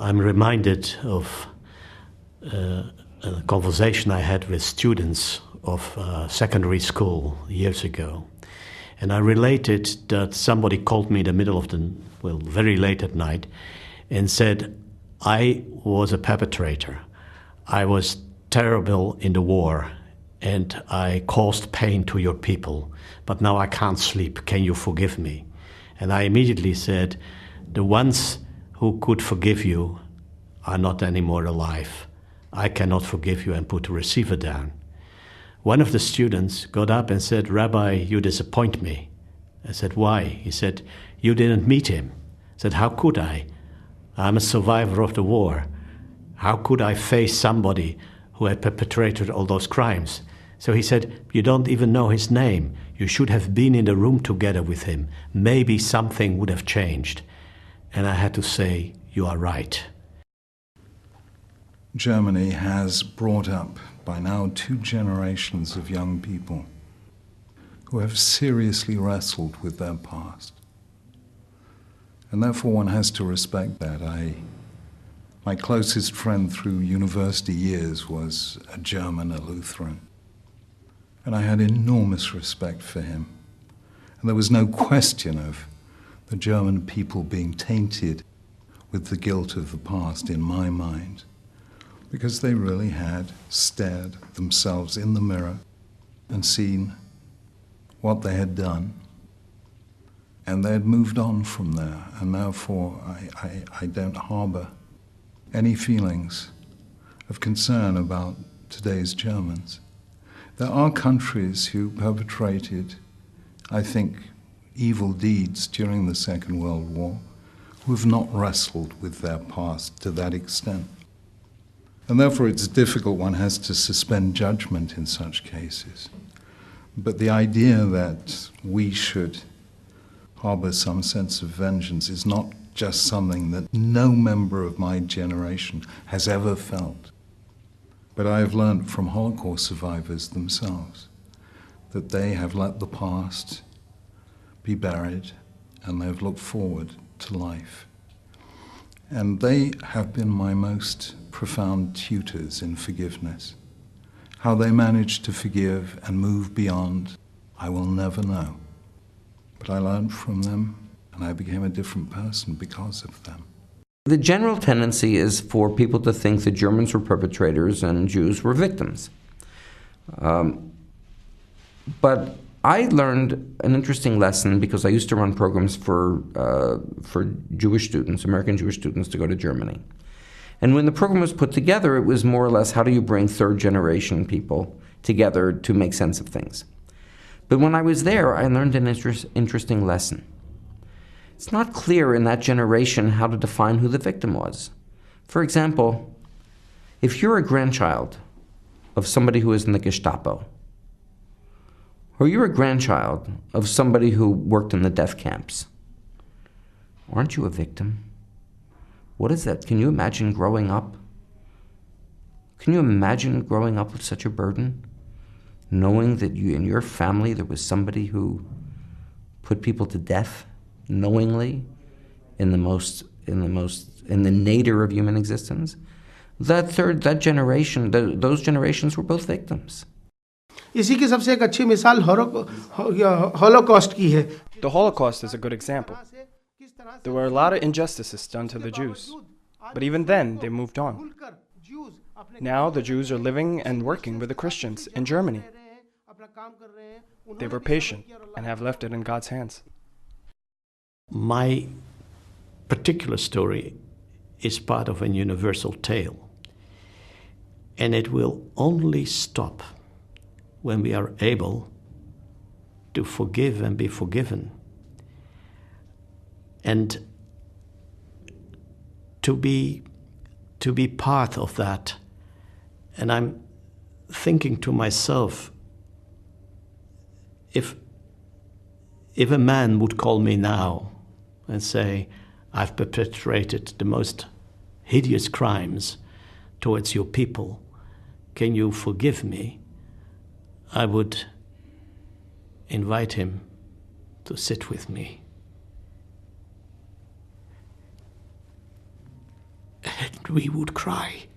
I'm reminded of a conversation I had with students of secondary school years ago. And I related that somebody called me in the middle of very late at night, and said, I was a perpetrator. I was terrible in the war, and I caused pain to your people, but now I can't sleep. Can you forgive me? And I immediately said, the ones who could forgive you are not anymore alive. I cannot forgive you, and put the receiver down. One of the students got up and said, Rabbi, you disappoint me. I said, why? He said, you didn't meet him. I said, how could I? I'm a survivor of the war. How could I face somebody who had perpetrated all those crimes? So he said, you don't even know his name. You should have been in the room together with him. Maybe something would have changed. And I had to say, you are right. Germany has brought up by now 2 generations of young people who have seriously wrestled with their past. And therefore one has to respect that. My closest friend through university years was a German, a Lutheran. And I had enormous respect for him. And there was no question of the German people being tainted with the guilt of the past in my mind, because they really had stared themselves in the mirror and seen what they had done, and they had moved on from there, and therefore I don't harbor any feelings of concern about today's Germans. There are countries who perpetrated, I think, evil deeds during the Second World War who have not wrestled with their past to that extent. And therefore it's difficult, one has to suspend judgment in such cases. But the idea that we should harbor some sense of vengeance is not just something that no member of my generation has ever felt. But I have learned from Holocaust survivors themselves that they have let the past be buried and they've looked forward to life. And they have been my most profound tutors in forgiveness. How they managed to forgive and move beyond, I will never know. But I learned from them, and I became a different person because of them. The general tendency is for people to think the Germans were perpetrators and Jews were victims. But I learned an interesting lesson because I used to run programs for Jewish students, American Jewish students, to go to Germany. And when the program was put together, it was more or less, how do you bring third-generation people together to make sense of things? But when I was there, I learned an interesting lesson. It's not clear in that generation how to define who the victim was. For example, if you're a grandchild of somebody who is in the Gestapo, or you're a grandchild of somebody who worked in the death camps, aren't you a victim? What is that? Can you imagine growing up? Can you imagine growing up with such a burden? Knowing that in your family there was somebody who put people to death knowingly in the nadir of human existence? That generation, those generations were both victims. इसी की सबसे एक अच्छी मिसाल Holocaust की है. The Holocaust is a good example. There were a lot of injustices done to the Jews, but even then they moved on. Now the Jews are living and working with the Christians in Germany. They were patient and have left it in God's hands. My particular story is part of a universal tale, and it will only stop when we are able to forgive and be forgiven, and to be part of that. And I'm thinking to myself, if a man would call me now and say, I've perpetrated the most hideous crimes towards your people, can you forgive me? I would invite him to sit with me. we would cry.